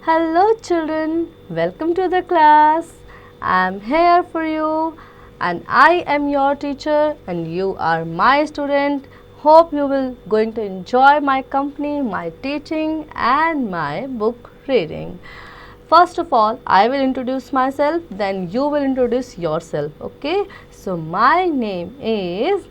Hello children, welcome to the class. I am here for you and I am your teacher and you are my student. Hope you will going to enjoy my company, my teaching and my book reading. First of all, I will introduce myself, then you will introduce yourself, okay? So my name is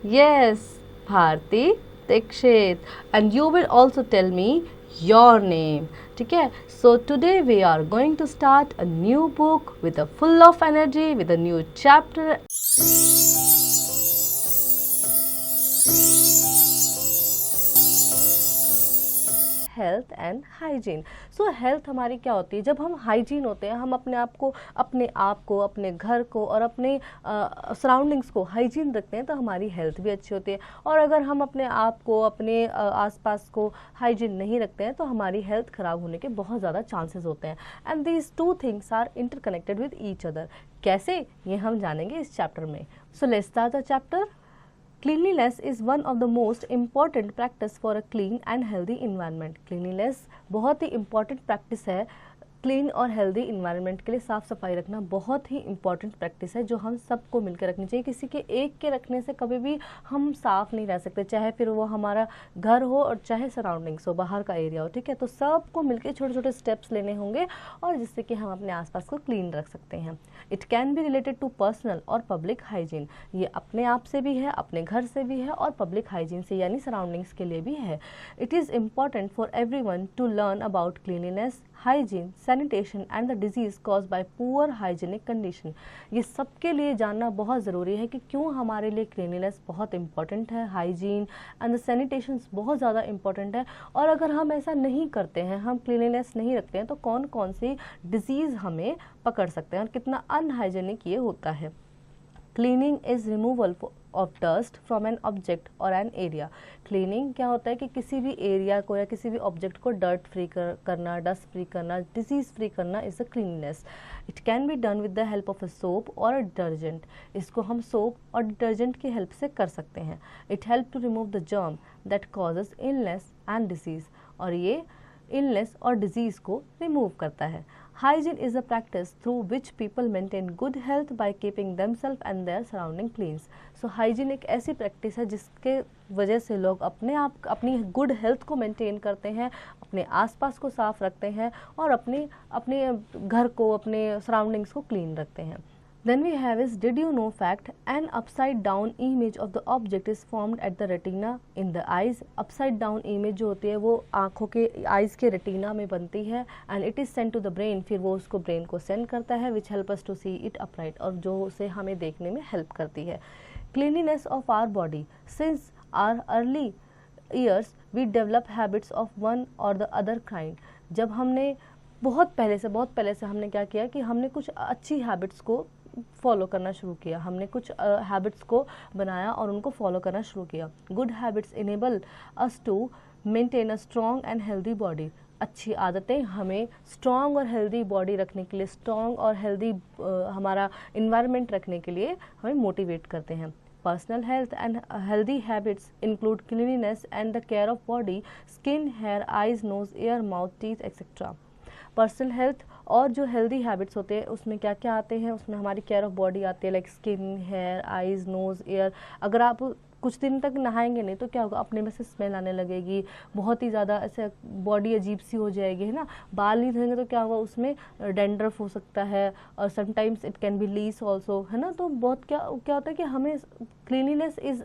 Yes, Bharti Dikshit. And you will also tell me your name. Okay? So today we are going to start a new book with a full of energy, with a new chapter. Health and hygiene. So health हमारी क्या होती है? जब हम hygiene होते हैं, हम अपने आप को अपने घर को और अपने सराउंडिंग्स को हाइजीन रखते हैं तो हमारी हेल्थ भी अच्छी होती है. और अगर हम अपने आप को अपने आसपास को हाइजीन नहीं रखते हैं तो हमारी हेल्थ खराब होने के बहुत ज़्यादा चांसेस होते हैं. And these two things are interconnected with each other. कैसे, ये हम जानेंगे इस चैप्टर में. So let's start the chapter. Cleanliness is one of the most important practice for a clean and healthy environment. Cleanliness बहुत ही important practice है. Clean और healthy environment के लिए साफ़ सफाई रखना बहुत ही इंपॉर्टेंट प्रैक्टिस है जो हम सबको मिलकर रखनी चाहिए. किसी के एक के रखने से कभी भी हम साफ़ नहीं रह सकते, चाहे फिर वो हमारा घर हो और चाहे सराउंडिंग्स हो, बाहर का एरिया हो. ठीक है, तो सबको मिलकर छोटे छोटे स्टेप्स लेने होंगे और जिससे कि हम अपने आसपास को क्लीन रख सकते हैं. It can be related to personal और पब्लिक हाइजीन. ये अपने आप से भी है, अपने घर से भी है और पब्लिक हाइजीन से यानी सराउंडिंग्स के लिए भी है. It is important for everyone to learn about cleanliness, hygiene, sanitation and the disease cause by poor hygienic condition. ये सबके लिए जानना बहुत ज़रूरी है कि क्यों हमारे लिए क्लीनलीनेस बहुत इंपॉर्टेंट है, हाइजीन एंड द सैनिटेशन बहुत ज़्यादा इंपॉर्टेंट है. और अगर हम ऐसा नहीं करते हैं, हम क्लीनलीनेस नहीं रखते हैं तो कौन कौन सी डिजीज़ हमें पकड़ सकते हैं और कितना अनहाइजीनिक ये होता है. Cleaning is removal of dust from an object और एन एरिया. क्लीनिंग क्या होता है कि किसी भी एरिया को या किसी भी ऑब्जेक्ट को डर्ट फ्री करना, डस्ट फ्री करना, डिजीज़ फ्री करना is a cleanness. It can be done with the help of a soap और अ डिटर्जेंट. इसको हम सोप और डिटर्जेंट की हेल्प से कर सकते हैं. It help to remove the germ that causes illness and disease. और ये इलनेस और डिजीज़ को रिमूव करता है. Hygiene is a practice through which people maintain good health by keeping themselves and their surrounding clean. So hygiene एक ऐसी practice है जिसके वजह से लोग अपनी गुड हेल्थ को मेंटेन करते हैं, अपने आसपास को साफ रखते हैं और अपने घर को, अपने सराउंडिंग्स को क्लीन रखते हैं. Then we have is, did you know fact, an upside down image of the object is formed at the retina in the eyes. Upside down image जो होती है वो आँखों के eyes के retina में बनती है and it is sent to the brain. फिर वो उसको brain को send करता है which help us to see it upright और जो उसे हमें देखने में help करती है. Cleanliness of our body. Since our early years we develop habits of one or the other kind. जब हमने बहुत पहले से हमने क्या किया कि हमने कुछ अच्छी हैबिट्स को फॉलो करना शुरू किया, हमने कुछ हैबिट्स को बनाया और उनको फॉलो करना शुरू किया. Good habits enable us to maintain a strong and healthy body. अच्छी आदतें हमें स्ट्रॉन्ग और हेल्दी बॉडी रखने के लिए, स्ट्रॉन्ग और हेल्दी हमारा इन्वायरमेंट रखने के लिए हमें मोटिवेट करते हैं. Personal health and healthy habits include cleanliness and the care of body, skin, hair, eyes, nose, ear, mouth, teeth, etc. Personal health और जो हेल्दी हैबिट्स होते हैं उसमें क्या क्या आते हैं, उसमें हमारी केयर ऑफ बॉडी आती है, like skin, hair, eyes, nose, ear. अगर आप कुछ दिन तक नहाएंगे नहीं तो क्या होगा, अपने में से स्मेल आने लगेगी, बहुत ही ज़्यादा ऐसे बॉडी अजीब सी हो जाएगी, है ना. बाल नहीं धोएंगे तो क्या होगा, उसमें डेंड्रफ हो सकता है और sometimes it can be less also, है ना. तो बहुत क्या होता है कि हमें cleanliness is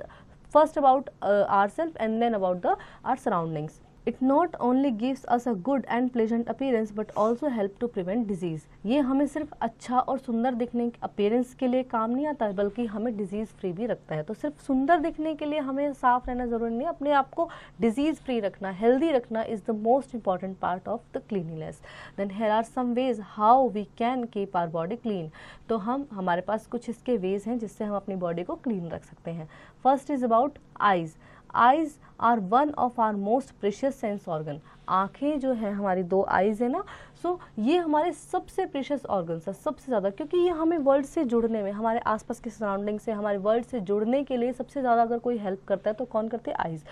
first about our self and then about the our surroundings. It not only gives us a good and pleasant appearance but also help to prevent disease. ये हमें सिर्फ अच्छा और सुंदर दिखने अपीयरेंस के लिए काम नहीं आता बल्कि हमें डिजीज़ फ्री भी रखता है. तो सिर्फ सुंदर दिखने के लिए हमें साफ रहना ज़रूरी नहीं, अपने आप को डिजीज़ फ्री रखना, हेल्दी रखना is the most important part of the cleanliness. Then here are some ways how we can keep our body clean. तो हमारे पास कुछ इसके वेज हैं जिससे हम अपनी बॉडी को क्लीन रख सकते हैं. First is about eyes. Eyes are one of our most precious sense organ. आँखें जो है हमारी 2 आइज़ है ना, सो ये हमारे सबसे प्रेशियस ऑर्गन्स है सबसे ज़्यादा, क्योंकि ये हमें वर्ल्ड से जुड़ने में, हमारे आसपास के सराउंडिंग से, हमारे वर्ल्ड से जुड़ने के लिए सबसे ज़्यादा अगर कोई हेल्प करता है तो कौन करते हैं? आइज़।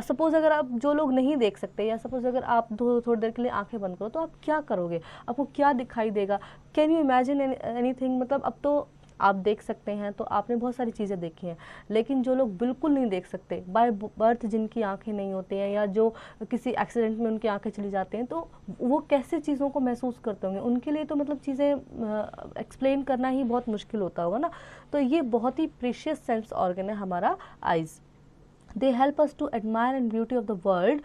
सपोज़ अगर आप, जो लोग नहीं देख सकते, या सपोज़ अगर आप थोड़ी देर के लिए आंखें बंद करो तो आप क्या करोगे? आपको क्या दिखाई देगा? Can you imagine anything? मतलब अब तो आप देख सकते हैं तो आपने बहुत सारी चीज़ें देखी हैं, लेकिन जो लोग बिल्कुल नहीं देख सकते, बाय बर्थ जिनकी आंखें नहीं होती हैं, या जो किसी एक्सीडेंट में उनकी आंखें चली जाती हैं, तो वो कैसे चीज़ों को महसूस करते होंगे? उनके लिए तो मतलब चीज़ें एक्सप्लेन करना ही बहुत मुश्किल होता होगा ना। तो ये बहुत ही प्रीशियस सेंस ऑर्गन है हमारा eyes. They help us to admire and beauty of the world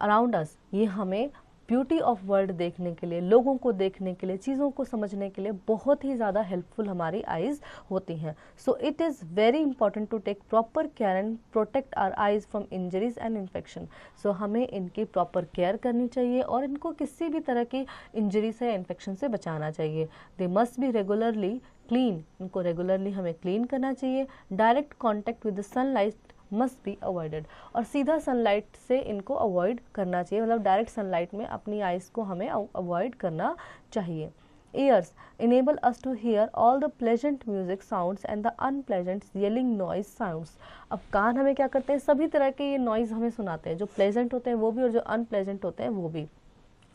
around us. ये हमें ब्यूटी ऑफ वर्ल्ड देखने के लिए, लोगों को देखने के लिए, चीज़ों को समझने के लिए बहुत ही ज़्यादा हेल्पफुल हमारी आइज़ होती हैं। So it is very important to take proper care and protect our eyes from injuries and infection. So हमें इनकी प्रॉपर केयर करनी चाहिए और इनको किसी भी तरह की इंजरी से, इन्फेक्शन से बचाना चाहिए। They must be regularly clean. इनको रेगुलरली हमें क्लीन करना चाहिए। Direct contact with the sunlight must be avoided. और सीधा सनलाइट से इनको अवॉइड करना चाहिए, मतलब डायरेक्ट सनलाइट में अपनी आइज़ को हमें अवॉइड करना चाहिए। Ears enable us to hear all the pleasant music sounds and the unpleasant yelling noise sounds। अब कान हमें क्या करते हैं? सभी तरह के ये नॉइज़ हमें सुनाते हैं, जो प्लेजेंट होते हैं वो भी और जो अनप्लेजेंट होते हैं वो भी।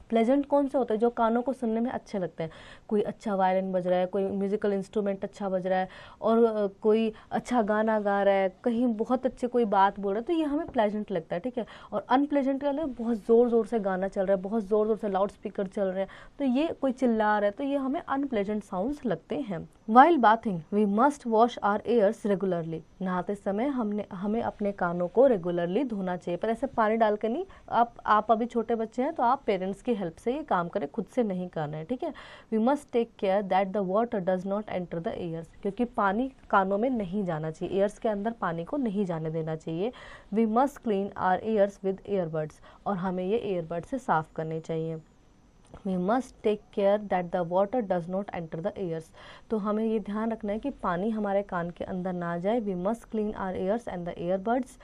प्लेजेंट कौन से होते हैं? जो कानों को सुनने में अच्छे लगते हैं। कोई अच्छा वायलिन बज रहा है, कोई म्यूजिकल इंस्ट्रूमेंट अच्छा बज रहा है, और कोई अच्छा गाना गा रहा है, कहीं बहुत अच्छे कोई बात बोल रहा है, तो ये हमें प्लेजेंट लगता है, ठीक है। और अनप्लेजेंट वाले बहुत ज़ोर ज़ोर से गाना चल रहा है, बहुत ज़ोर ज़ोर से लाउड स्पीकर चल रहे हैं, तो ये कोई चिल्ला रहा है, तो ये हमें अनप्लेजेंट साउंड्स लगते हैं। While bathing we must wash our ears regularly. नहाते समय हमें अपने कानों को रेगुलरली धोना चाहिए, पर ऐसे पानी डाल के नहीं। आप अभी छोटे बच्चे हैं तो आप पेरेंट्स की हेल्प से ये काम करें, खुद से नहीं करना है, ठीक है। We must take care that the water does not enter the ears, क्योंकि पानी कानों में नहीं जाना चाहिए, एयर्स के अंदर पानी को नहीं जाने देना चाहिए। We must clean our ears with earbuds, और हमें ये ईयरबड से साफ करने चाहिए। We must take care that the water does not enter the ears। तो हमें ये ध्यान रखना है कि पानी हमारे कान के अंदर ना जाए। We must clean our ears and the earbuds।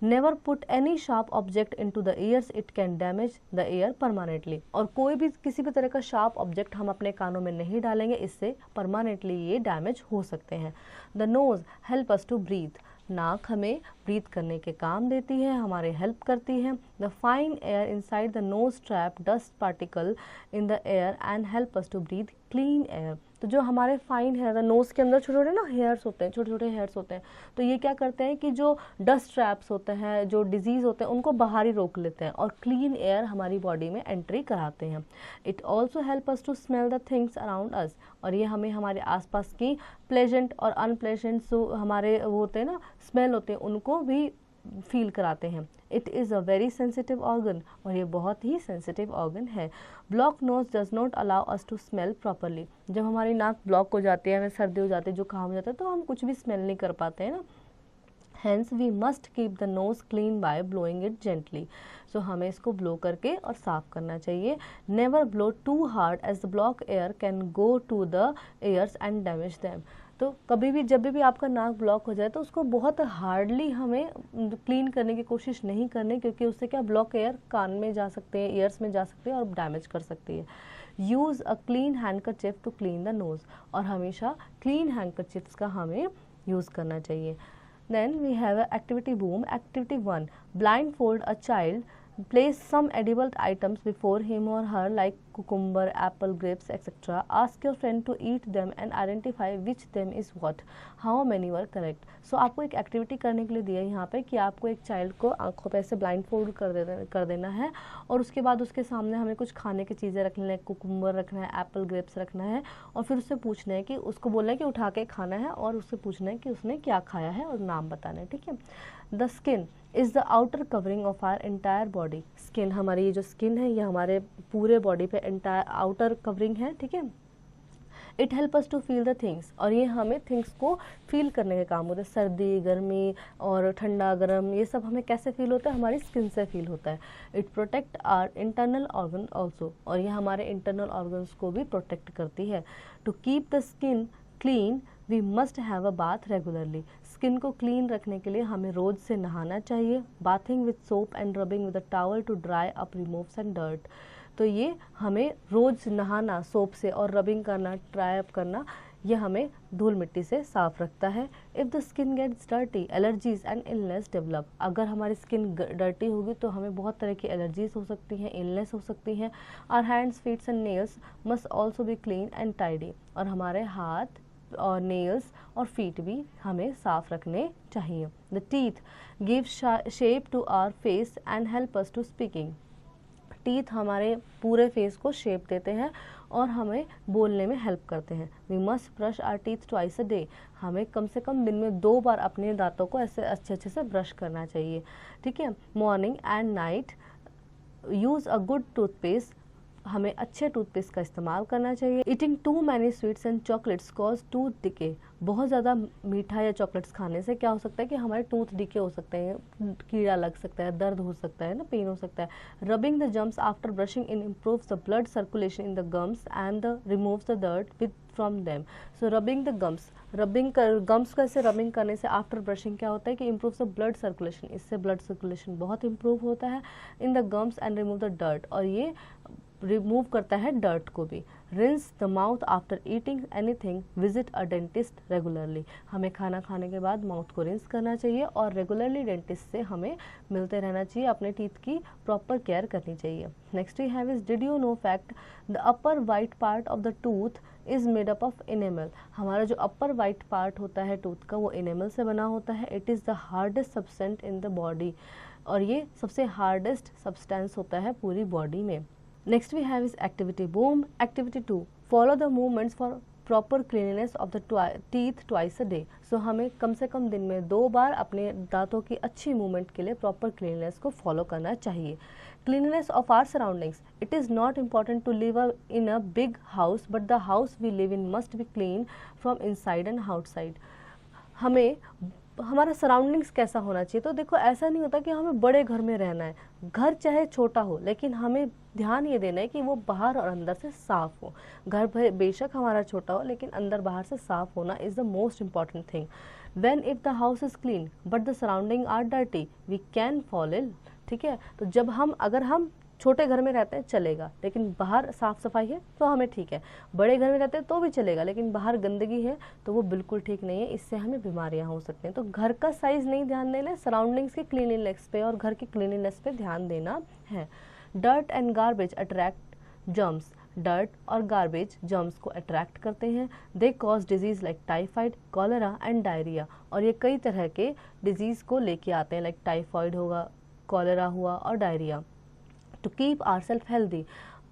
Never put any sharp object into the ears, it can damage the ear permanently। और कोई भी किसी भी तरह का शार्प ऑब्जेक्ट हम अपने कानों में नहीं डालेंगे, इससे परमानेंटली ये डैमेज हो सकते हैं। The nose help us to breathe। नाक हमें ब्रीथ करने के काम देती है, हमारे हेल्प करती है। The fine hair inside the nose trap dust particle in the air and help us to breathe clean air. तो जो हमारे फाइन हेयर, नोज के अंदर छोटे छोटे ना हेयर्स होते हैं, छोटे छोटे हेयर्स होते हैं, तो ये क्या करते हैं कि जो डस्ट ट्रैप्स होते हैं, जो डिजीज़ होते हैं, उनको बाहर ही रोक लेते हैं और क्लीन एयर हमारी बॉडी में एंट्री कराते हैं। It also help us to smell the things around us. और ये हमें हमारे आसपास की प्लेजेंट और अनप्लेजेंट जो हमारे वो होते हैं ना, स्मेल होते हैं, उनको भी फील कराते हैं। It is a very sensitive organ, और ये बहुत ही सेंसिटिव ऑर्गन है। Block nose does not allow us to smell properly. जब हमारी नाक ब्लॉक हो जाती है, हमें सर्दी हो जाती है, जुकाम हो जाता है, तो हम कुछ भी स्मेल नहीं कर पाते हैं ना। Hence we must keep the nose clean by blowing it gently। So हमें इसको ब्लो करके और साफ करना चाहिए। Never blow too hard as the block air can go to the ears and damage them। तो कभी भी जब भी आपका नाक ब्लॉक हो जाए तो उसको बहुत हार्डली हमें क्लीन करने की कोशिश नहीं करनी, क्योंकि उससे क्या ब्लॉक एयर कान में जा सकते हैं, ईयर्स में जा सकते हैं और डैमेज कर सकती है। Use a clean handkerchief to clean the nose. और हमेशा क्लीन हैंडकरचिफ्स का हमें यूज़ करना चाहिए। Then we have activity boom। Activity 1, blindfold a child, place some edible items before him or her like cucumber, apple, grapes, etc. Ask your friend to eat them and identify which them is what, how many were correct। So आपको एक activity करने के लिए दिया है यहाँ पे कि आपको एक चाइल्ड को आंखों पे ऐसे ब्लाइंड फोल्ड कर देना है, और उसके बाद उसके सामने हमें कुछ खाने की चीज़ें रखनी है, कुकुम्बर रखना है, एप्पल, ग्रेप्स रखना है, और फिर उससे पूछना है कि उसको बोलना है कि उठा के खाना है, और उससे पूछना है कि उसने क्या खाया है और नाम बताना है, ठीक है। The skin is the outer covering of our entire body. Skin, हमारी ये जो स्किन है ये हमारे पूरे बॉडी पे एंटायर आउटर कवरिंग है, ठीक है। It help us to feel the things, और ये हमें थिंग्स को फील करने के काम होते हैं। सर्दी, गर्मी और ठंडा, गर्म, ये सब हमें कैसे फील होता है? हमारी स्किन से फील होता है। It protect our internal organ also, और ये हमारे इंटरनल ऑर्गन्स को भी प्रोटेक्ट करती है। To keep the skin clean we must have a bath regularly, skin को क्लीन रखने के लिए हमें रोज से नहाना चाहिए. Bathing with soap and rubbing with a towel to dry up removes and dirt. तो ये हमें रोज नहाना सोप से और रबिंग करना, ड्राई अप करना, ये हमें धूल मिट्टी से साफ रखता है. If the skin gets dirty, allergies and illness develop. अगर हमारी स्किन डर्टी होगी तो हमें बहुत तरह की एलर्जीज हो सकती हैं, इलनेस हो सकती हैं. Our hands, feets and nails must also be clean and tidy. और हमारे हाथ और नेल्स और फीट भी हमें साफ रखने चाहिए. The teeth give shape to our face and help us to speaking. Teeth हमारे पूरे फेस को शेप देते हैं और हमें बोलने में हेल्प करते हैं. We must brush our teeth twice a day. हमें कम से कम दिन में 2 बार अपने दांतों को ऐसे अच्छे से ब्रश करना चाहिए. ठीक है. Morning and night use a good toothpaste. हमें अच्छे टूथपेस्ट का इस्तेमाल करना चाहिए. Eating too many sweets and chocolates cause tooth decay. बहुत ज़्यादा मीठा या चॉकलेट्स खाने से क्या हो सकता है कि हमारे टूथ डिके हो सकते हैं, कीड़ा लग सकता है, दर्द हो सकता है ना, पेन हो सकता है. Rubbing the germs after brushing in improves the blood circulation in the gums and the removes the dirt with from them. So rubbing the gums, gums का ऐसे रबिंग करने से आफ्टर ब्रशिंग क्या होता है कि इम्प्रूव्स द ब्लड सर्कुलेशन. इससे blood circulation बहुत इम्प्रूव होता है in the gums and remove the dirt. और ये रिमूव करता है डर्ट को भी. Rinse the mouth after eating anything. Visit a dentist regularly. हमें खाना खाने के बाद माउथ को रिंस करना चाहिए और रेगुलरली डेंटिस्ट से हमें मिलते रहना चाहिए. अपने टीथ की प्रॉपर केयर करनी चाहिए. Next we have is, did you know fact the upper white part of the tooth is made up of enamel. हमारा जो अपर वाइट पार्ट होता है टूथ का वो इनेमल से बना होता है. It is the hardest substance in the body. और ये सबसे हार्डेस्ट सब्सटेंस होता है पूरी बॉडी में. Next we have is activity boom. Activity 2, follow the movements for proper cleanliness of the teeth twice a day. So हमें कम से कम दिन में 2 बार अपने दांतों की अच्छी मूवमेंट के लिए प्रॉपर क्लीननेस को फॉलो करना चाहिए. Cleanliness of our surroundings. It is not important to live in a big house, but the house we live in must be clean from inside and outside. हमें हमारा surroundings कैसा होना चाहिए. तो देखो ऐसा नहीं होता कि हमें बड़े घर में रहना है. घर चाहे छोटा हो लेकिन हमें ध्यान ये देना है कि वो बाहर और अंदर से साफ हो. घर बेशक हमारा छोटा हो लेकिन अंदर बाहर से साफ होना is the most important thing. When if the house is clean but the surrounding are dirty we can fall ill. ठीक है. तो जब अगर हम छोटे घर में रहते हैं चलेगा लेकिन बाहर साफ सफाई है तो हमें ठीक है. बड़े घर में रहते हैं तो भी चलेगा लेकिन बाहर गंदगी है तो वो बिल्कुल ठीक नहीं है. इससे हमें बीमारियां हो सकती हैं. तो घर का साइज नहीं ध्यान देना है, सराउंडिंग्स की क्लीनिनेस पे और घर की क्लीनिनेस पे ध्यान देना है. Dirt and garbage attract germs. Dirt और गार्बेज जर्म्स को अट्रैक्ट करते हैं. They cause disease like typhoid, cholera and diarrhoea. और ये कई तरह के डिजीज को लेके आते हैं, लाइक टाइफाइड होगा, कॉलेरा हुआ और diarrhoea. To keep ourselves healthy,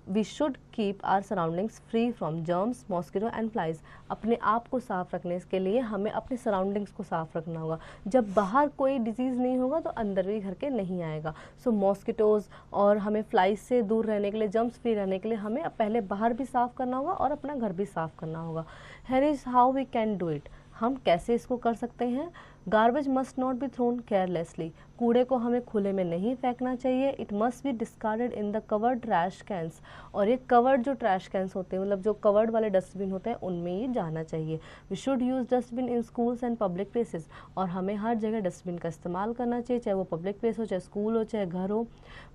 we should keep our surroundings free from germs, mosquito and flies. अपने आप को साफ रखने के लिए हमें अपने सराउंडिंग्स को साफ रखना होगा. जब बाहर कोई डिजीज़ नहीं होगा तो अंदर भी घर के नहीं आएगा. सो मॉस्किटोज़ और हमें फ्लाइज से दूर रहने के लिए, जर्म्स फ्री रहने के लिए हमें पहले बाहर भी साफ़ करना होगा और अपना घर भी साफ़ करना होगा. Here is how we can do it. हम कैसे इसको कर सकते हैं. Garbage must not be thrown carelessly. कूड़े को हमें खुले में नहीं फेंकना चाहिए. It must be discarded in the covered trash cans. और ये कवर्ड जो ट्रैश कैंस होते हैं, मतलब जो कवर्ड वाले डस्टबिन होते हैं, उनमें ये जाना चाहिए. We should use dustbin in schools and public places. और हमें हर जगह डस्टबिन का इस्तेमाल करना चाहिए, चाहे वो पब्लिक प्लेस हो, चाहे स्कूल हो, चाहे घर हो.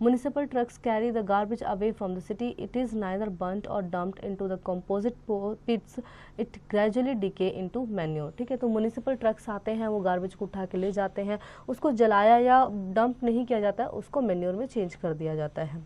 Municipal trucks carry the garbage away from the city. It is neither burnt or dumped into the composite pits. It gradually decay into manure. ठीक है. तो म्यूनिसिपल ट्रक्स आते हैं, वो गार्बेज को उठा के ले जाते हैं. उसको जलाया या डंप नहीं किया जाता है, उसको मैन्योर में चेंज कर दिया जाता है.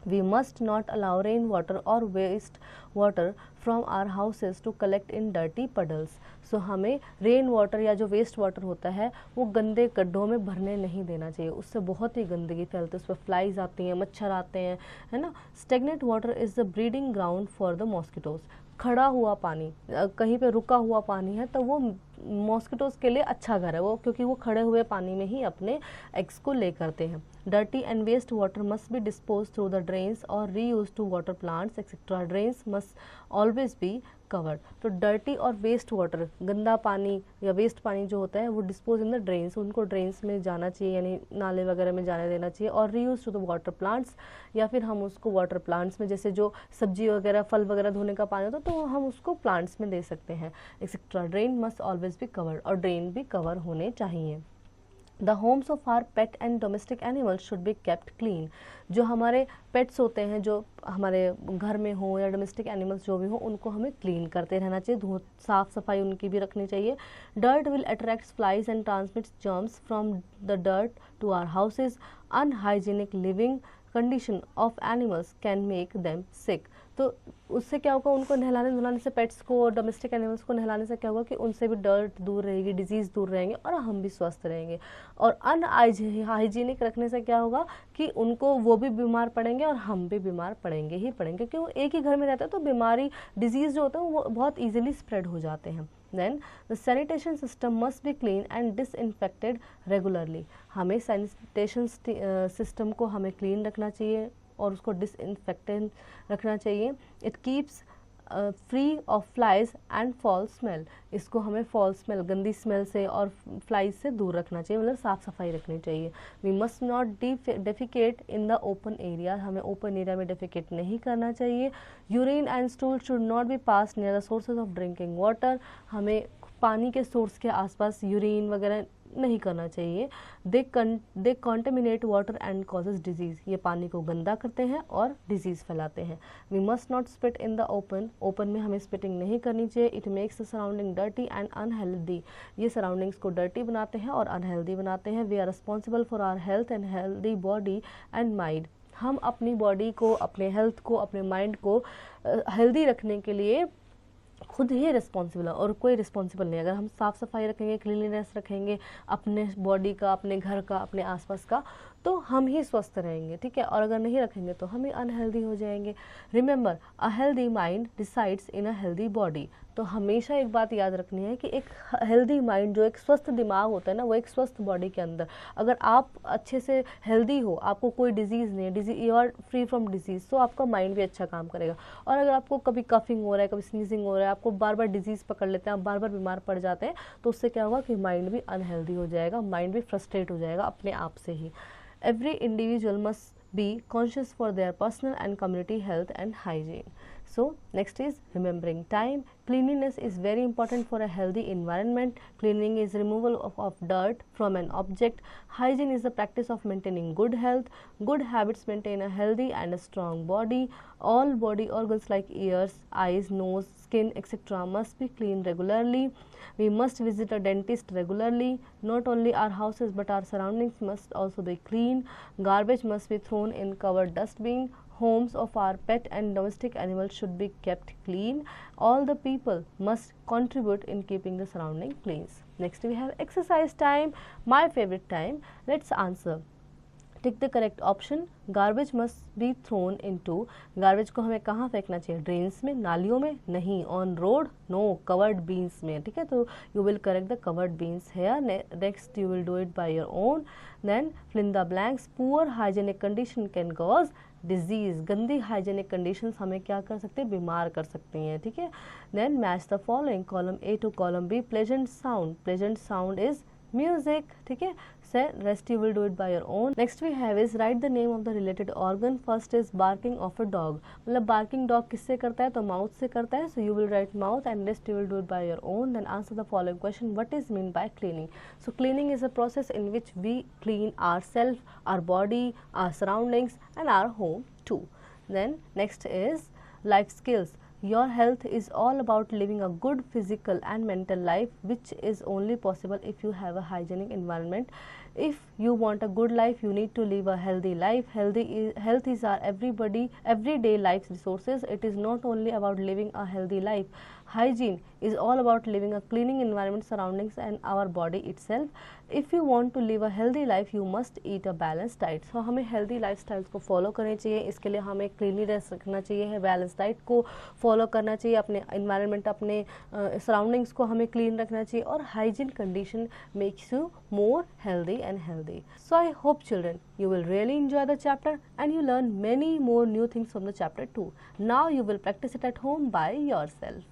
We must not allow rain water or waste water from our houses to collect in dirty puddles. So हमें रेन वाटर या जो वेस्ट वाटर होता है वो गंदे गड्ढों में भरने नहीं देना चाहिए. उससे बहुत ही गंदगी फैलती है, उस पर फ्लाइज आती हैं, मच्छर आते हैं, है ना. Stagnant water is the breeding ground for the mosquitoes. खड़ा हुआ पानी, कहीं पे रुका हुआ पानी है तो वो मॉस्किटोज़ के लिए अच्छा घर है वो, क्योंकि वो खड़े हुए पानी में ही अपने एग्स को ले करते हैं. Dirty and waste water must be disposed through the drains or reused to water plants, etc. Drains must always be covered. तो डर्टी और वेस्ट वाटर, गंदा पानी या वेस्ट पानी जो होता है वो डिस्पोज इन द ड्रेन्स, उनको ड्रेन्स में जाना चाहिए, यानी नाले वगैरह में जाने देना चाहिए। और reuse to the water plants, या फिर हम उसको वाटर प्लांट्स में, जैसे जो सब्जी वगैरह फल वगैरह धोने का पानी होता है तो हम उसको प्लांट्स में दे सकते हैं, et cetera. Drain must always be covered, और ड्रेन भी कवर होने चाहिए। The homes of our pet and domestic animals should be kept clean. जो हमारे पेट्स होते हैं, जो हमारे घर में हो या डोमेस्टिक एनिमल्स जो भी हो, उनको हमें क्लीन करते रहना चाहिए, साफ सफाई उनकी भी रखनी चाहिए। Dirt will attract flies and transmit germs from the dirt to our houses. Unhygienic living condition of animals can make them sick. तो उससे क्या होगा, उनको नहलाने धुलाने से, पेट्स को, डोमेस्टिक एनिमल्स को नहलाने से क्या होगा कि उनसे भी डर्ट दूर रहेगी, डिजीज़ दूर रहेंगे और हम भी स्वस्थ रहेंगे। और अनहाइजीनिक रखने से क्या होगा कि उनको, वो भी बीमार पड़ेंगे और हम भी बीमार पड़ेंगे ही पड़ेंगे, क्योंकि वो एक ही घर में रहते हैं तो बीमारी, डिजीज़ जो होता है वो बहुत ईजिली स्प्रेड हो जाते हैं। Then the sanitation system must be clean and disinfected regularly। हमें sanitation system को हमें क्लीन रखना चाहिए और उसको डिसइंफेक्टेंट रखना चाहिए। It keeps free of flies and fall smell. इसको हमें फॉल स्मेल, गंदी स्मेल से और फ्लाइज से दूर रखना चाहिए, मतलब साफ़ सफाई रखनी चाहिए। We must not defecate in the open area. हमें ओपन एरिया में डेफिकेट नहीं करना चाहिए। Urine and stool should not be pass near the sources of drinking water. हमें पानी के सोर्स के आसपास यूरिन वगैरह नहीं करना चाहिए। They contaminate water and causes disease. ये पानी को गंदा करते हैं और डिजीज़ फैलाते हैं। We must not spit in the open. Open में हमें स्पिटिंग नहीं करनी चाहिए। It makes the surrounding dirty and unhealthy. ये सराउंडिंग्स को डर्टी बनाते हैं और अनहेल्दी बनाते हैं। We are responsible for our health and healthy body and mind. हम अपनी बॉडी को, अपने हेल्थ को, अपने माइंड को हेल्दी रखने के लिए खुद ही रिस्पॉन्सिबल है और कोई रिस्पॉन्सिबल नहीं। अगर हम साफ़ सफाई रखेंगे, क्लीनलीनेस रखेंगे अपने बॉडी का, अपने घर का, अपने आसपास का, तो हम ही स्वस्थ रहेंगे, ठीक है। और अगर नहीं रखेंगे तो हम ही अनहेल्दी हो जाएंगे। Remember, a healthy mind decides in a healthy body. तो हमेशा एक बात याद रखनी है कि एक हेल्दी माइंड, जो एक स्वस्थ दिमाग होता है ना, वो एक स्वस्थ बॉडी के अंदर, अगर आप अच्छे से हेल्दी हो, आपको कोई डिजीज़ नहीं है, you are free from disease, तो आपका माइंड भी अच्छा काम करेगा। और अगर आपको कभी कफिंग हो रहा है, कभी स्नीजिंग हो रहा है, आपको बार बार डिजीज़ पकड़ लेते हैं, आप बार बार बीमार पड़ जाते हैं, तो उससे क्या होगा कि माइंड भी अनहेल्दी हो जाएगा, माइंड भी फ्रस्ट्रेट हो जाएगा अपने आप से ही। Every individual must be conscious for their personal and community health and hygiene. So next is remembering time. Cleanliness is very important for a healthy environment. Cleaning is removal of dirt from an object. Hygiene is the practice of maintaining good health. Good habits maintain a healthy and a strong body. All body organs like ears, eyes, nose, skin, etc. must be cleaned regularly. We must visit a dentist regularly. Not only our houses but our surroundings must also be clean. Garbage must be thrown in covered dustbin. Homes of our pet and domestic animals should be kept clean. All the people must contribute in keeping the surrounding clean. Next we have exercise time, my favorite time. Let's answer. Tick the correct option. Garbage must be thrown into. Garbage को हमें कहाँ फेंकना चाहिए? Drains में, नालियों में नहीं। On road no, covered bins में, ठीक है। तो you will correct the covered bins here. Next you will do it by your own. Then fill in the blanks. Poor hygienic condition can cause disease. गंदी hygienic conditions हमें क्या कर सकते हैं? बीमार कर सकती हैं, ठीक है। Then match the following, column A to column B. Pleasant sound, pleasant sound is music, ठीक है। So rest you will do it by your own. Next we have is write the name of the related organ. First is barking of a dog. मतलब barking dog किससे करता है? तो mouth से करता है. So you will write mouth and rest you will do it by your own. Then answer the following question. What is meant by cleaning? So cleaning is a process in which we clean ourselves, our body, our surroundings and our home too. Then next is life skills. Your health is all about living a good physical and mental life, which is only possible if you have a hygienic environment. If you want a good life, you need to live a healthy life. Health is our everyday life resources. It is not only about living a healthy life. Hygiene is all about living a cleaning environment, surroundings and our body itself. If you want to live a healthy life, you must eat a balanced diet. So हमें healthy lifestyles को follow करनी चाहिए. इसके लिए हमें cleanliness रखना चाहिए, balanced diet को follow करना चाहिए, अपने environment, अपने surroundings को हमें clean रखना चाहिए और hygiene condition makes you more healthy and healthy. So I hope children, you will really enjoy the chapter and you learn many more new things from the chapter too. Now you will practice it at home by yourself.